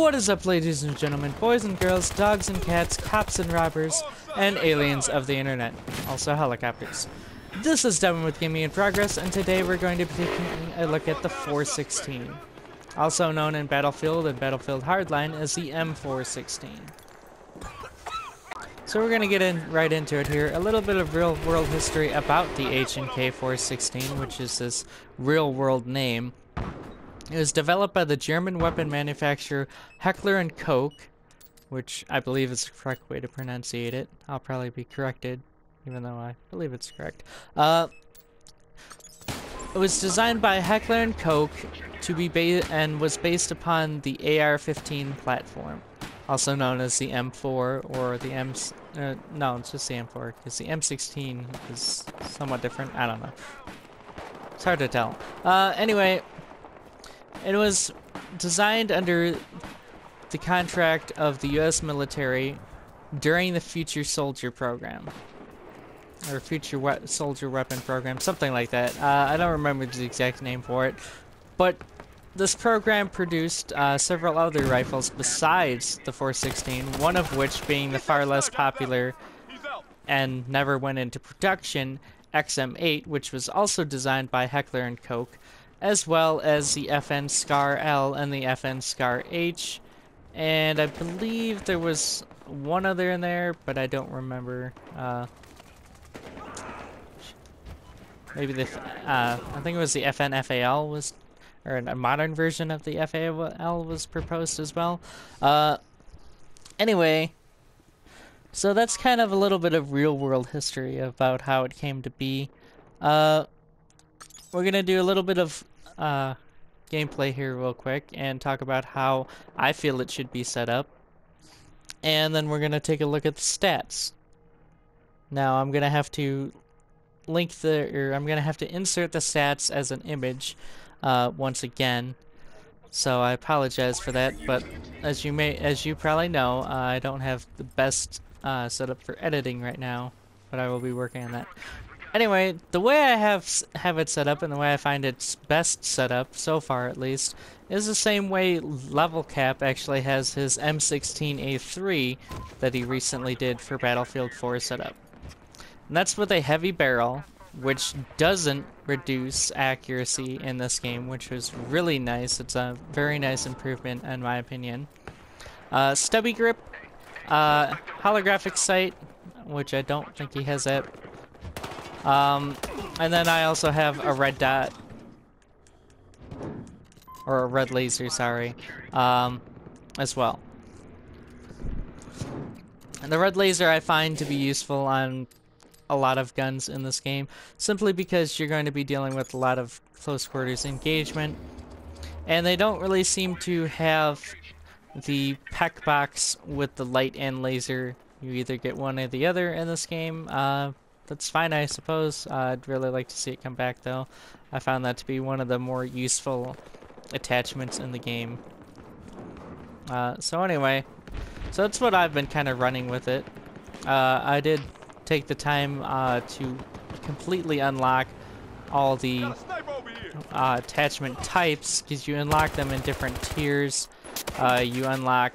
What is up, ladies and gentlemen, boys and girls, dogs and cats, cops and robbers, and aliens of the internet, also helicopters. This is Devin with Gaming in Progress, and today we're going to be taking a look at the 416, also known in Battlefield and Battlefield Hardline as the M416. So we're going to get right into it here. A little bit of real-world history about the H&K 416, which is this real-world name. It was developed by the German weapon manufacturer Heckler & Koch, which I believe is the correct way to pronunciate it. I'll probably be corrected, even though I believe it's correct. It was designed by Heckler & Koch to be and was based upon the AR-15 platform, also known as the M4 or the no, it's just the M4, because the M16 is somewhat different. I don't know. It's hard to tell. Anyway, it was designed under the contract of the U.S. military during the Future Soldier program, or Future Soldier Weapon program, something like that. I don't remember the exact name for it, but this program produced several other rifles besides the 416, one of which being the far less popular and never went into production XM8, which was also designed by Heckler & Koch, as well as the FN Scar L and the FN Scar H, and I believe there was one other in there, but I don't remember. Maybe the I think it was the FN FAL was, or a modern version of the FAL was proposed as well. Anyway, so that's kind of a little bit of real-world history about how it came to be. We're gonna do a little bit of gameplay here real quick and talk about how I feel it should be set up, and then we're gonna take a look at the stats. Now I'm gonna have to I'm gonna have to insert the stats as an image once again, so I apologize for that, but as you probably know, I don't have the best setup for editing right now, but I will be working on that. Anyway, the way I have it set up, and the way I find it's best set up, so far at least, is the same way Level Cap actually has his M16A3 that he recently did for Battlefield 4 setup. And that's with a heavy barrel, which doesn't reduce accuracy in this game, which was really nice. It's a very nice improvement in my opinion. Stubby grip, holographic sight, which I don't think he has that. And then I also have a red dot, or a red laser, sorry, as well. And the red laser I find to be useful on a lot of guns in this game, simply because you're going to be dealing with a lot of close quarters engagement, and they don't really seem to have the PEC box with the light and laser. You either get one or the other in this game. That's fine, I suppose. I'd really like to see it come back, though. I found that to be one of the more useful attachments in the game. So anyway, so that's what I've been kind of running with it. I did take the time to completely unlock all the attachment types, because you unlock them in different tiers. You unlock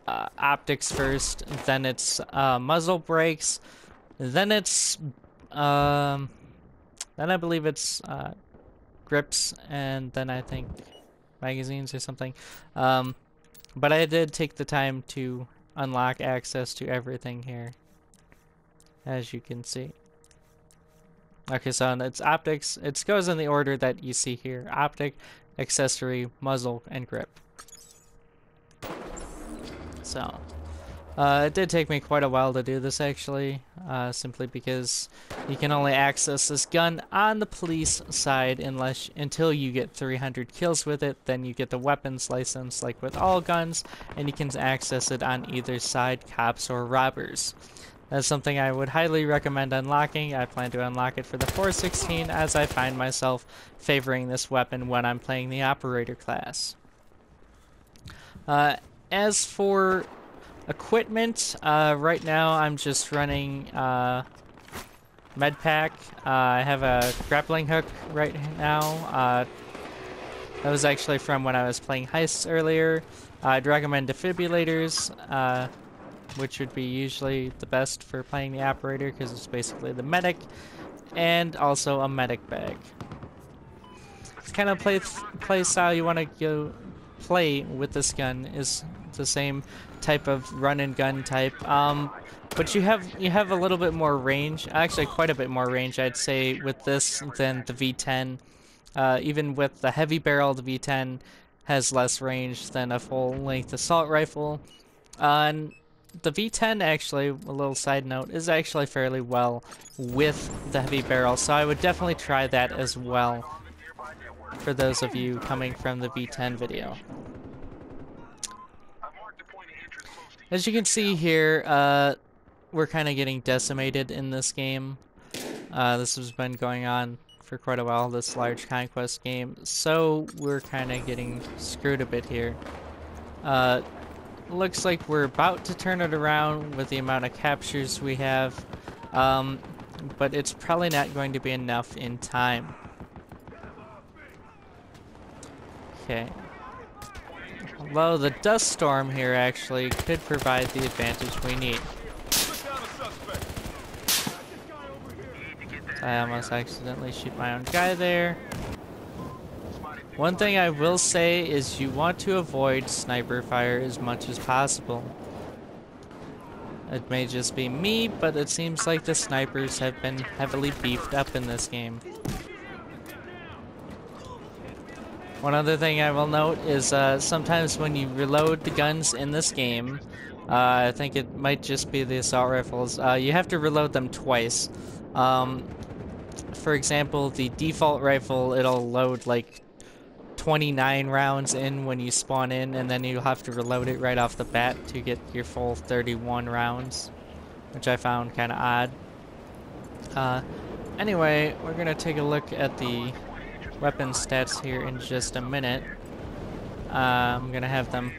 optics first, then it's muzzle brakes, then it's then I believe it's grips, and then I think magazines or something. But I did take the time to unlock access to everything here, as you can see. Okay, so it's optics. It goes in the order that you see here: optic, accessory, muzzle, and grip. So it did take me quite a while to do this, actually, simply because you can only access this gun on the police side until you get 300 kills with it. Then you get the weapons license, like with all guns, and you can access it on either side, cops or robbers. That's something I would highly recommend unlocking. I plan to unlock it for the 416, as I find myself favoring this weapon when I'm playing the operator class. As for equipment, right now I'm just running med pack. I have a grappling hook right now. That was actually from when I was playing heists earlier. I'd recommend defibrillators, which would be usually the best for playing the operator because it's basically the medic, and also a medic bag. The kind of play style you want to go play with this gun is the same type of run and gun type, but you have a little bit more range, actually quite a bit more range I'd say with this than the V10. Even with the heavy barrel, the V10 has less range than a full-length assault rifle. And the V10 actually, a little side note, is actually fairly well with the heavy barrel, so I would definitely try that as well for those of you coming from the V10 video. As you can see here, we're kind of getting decimated in this game. This has been going on for quite a while, this large conquest game, so we're kind of getting screwed a bit here. Looks like we're about to turn it around with the amount of captures we have, but it's probably not going to be enough in time. Okay. Although the dust storm here actually could provide the advantage we need. I almost accidentally shoot my own guy there. One thing I will say is you want to avoid sniper fire as much as possible. It may just be me, but it seems like the snipers have been heavily beefed up in this game. One other thing I will note is sometimes when you reload the guns in this game, I think it might just be the assault rifles, you have to reload them twice. For example, the default rifle, it'll load like 29 rounds in when you spawn in, and then you'll have to reload it right off the bat to get your full 31 rounds, which I found kind of odd. Anyway, we're going to take a look at the weapon stats here in just a minute. I'm going to have them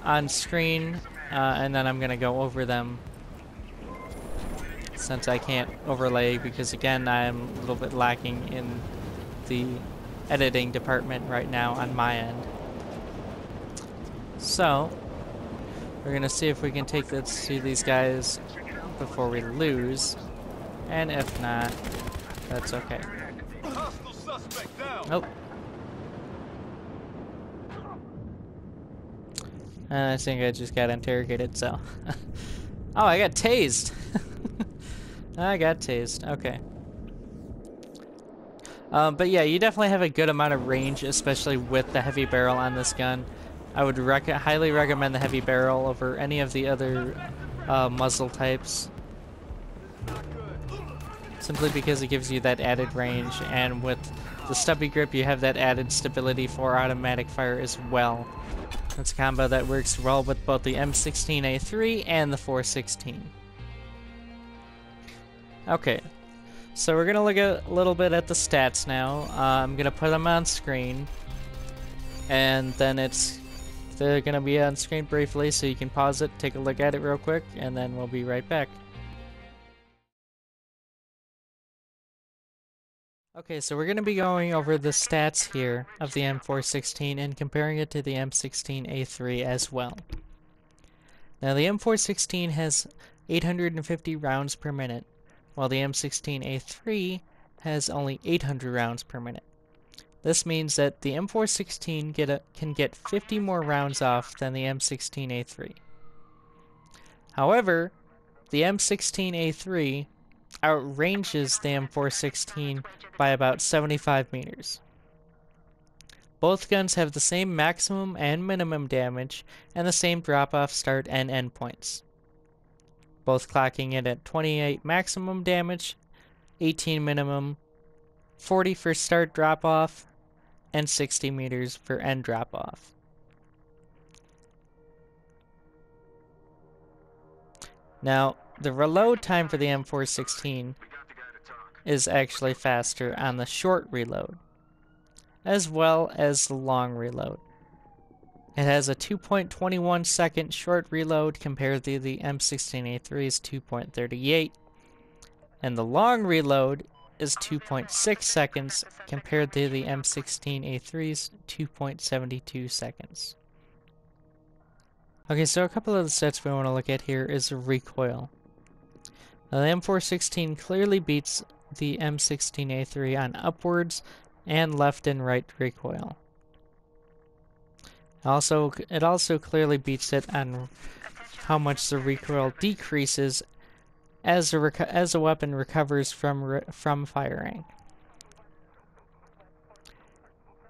on screen, and then I'm going to go over them since I can't overlay because, again, I'm a little bit lacking in the editing department right now on my end. So, we're going to see if we can take this to these guys before we lose, and if not, that's okay. Nope. I think I just got interrogated, so... Oh, I got tased! I got tased, okay. But yeah, you definitely have a good amount of range, especially with the heavy barrel on this gun. I would highly recommend the heavy barrel over any of the other muzzle types. Simply because it gives you that added range, and with the stubby grip you have that added stability for automatic fire as well. That's a combo that works well with both the M16A3 and the 416. Okay, so we're gonna look a little bit at the stats now. I'm gonna put them on screen, and then they're gonna be on screen briefly, so you can pause it, take a look at it real quick, and then we'll be right back. Okay, so we're going to be going over the stats here of the M416 and comparing it to the M16A3 as well. Now the M416 has 850 rounds per minute, while the M16A3 has only 800 rounds per minute. This means that the M416 can get 50 more rounds off than the M16A3. However, the M16A3 outranges the M416 by about 75 meters. Both guns have the same maximum and minimum damage and the same drop-off start and end points. Both clocking in at 28 maximum damage, 18 minimum, 40 for start drop-off, and 60 meters for end drop-off. Now, the reload time for the M416 is actually faster on the short reload, as well as the long reload. It has a 2.21 second short reload compared to the M16A3's 2.38, and the long reload is 2.6 seconds compared to the M16A3's 2.72 seconds. Okay, so a couple of the stats we want to look at here is recoil. Now, the M416 clearly beats the M16A3 on upwards and left and right recoil. It also clearly beats it on how much the recoil decreases as a weapon recovers from firing.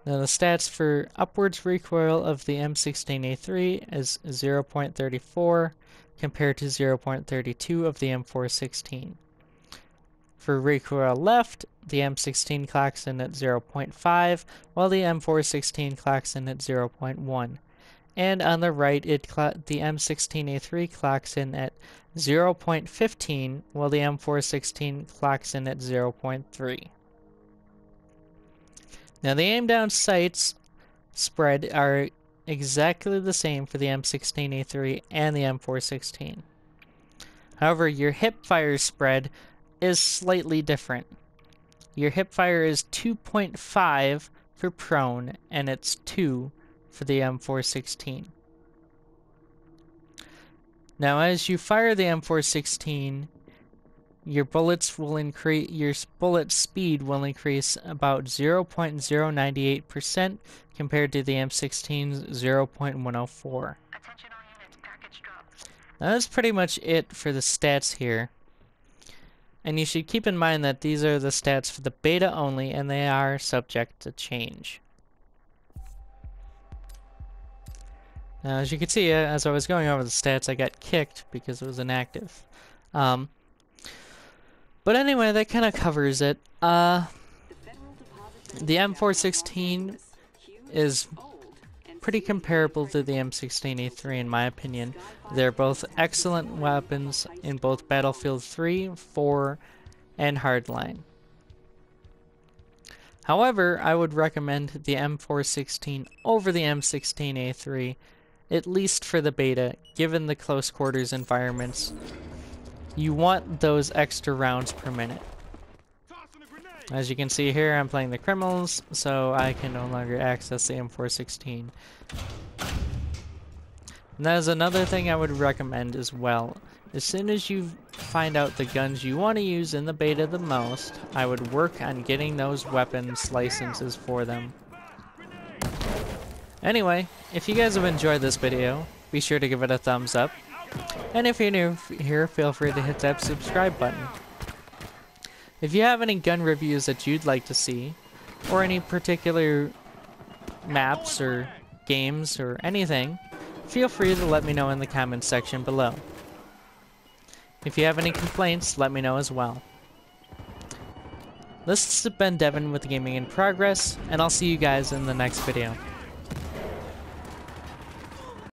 Now the stats for upwards recoil of the M16A3 is 0.34 compared to 0.32 of the M416. For recoil left, the M16 clocks in at 0.5, while the M416 clocks in at 0.1. And on the right, the M16A3 clocks in at 0.15, while the M416 clocks in at 0.3. Now the aim down sights spread are exactly the same for the M16A3 and the M416. However, your hipfire spread is slightly different. Your hipfire is 2.5 for prone, and it's 2 for the M416. Now, as you fire the M416, your bullet speed will increase about 0.098% compared to the M16's 0.104. Now, that's pretty much it for the stats here. And you should keep in mind that these are the stats for the beta only, and they are subject to change. Now, as you can see, as I was going over the stats, I got kicked because it was inactive. But anyway, that kind of covers it. The M416 is pretty comparable to the M16A3 in my opinion. They're both excellent weapons in both Battlefield 3, 4, and Hardline. However, I would recommend the M416 over the M16A3, at least for the beta, given the close quarters environments. You want those extra rounds per minute. As you can see here, I'm playing the criminals, so I can no longer access the M416. And that is another thing I would recommend as well. As soon as you find out the guns you want to use in the beta the most, I would work on getting those weapons licenses for them. Anyway, if you guys have enjoyed this video, be sure to give it a thumbs up. And if you're new here, feel free to hit that subscribe button. If you have any gun reviews that you'd like to see, or any particular maps or games or anything, feel free to let me know in the comments section below. If you have any complaints, let me know as well. This has been Devin with Gaming in Progress, and I'll see you guys in the next video.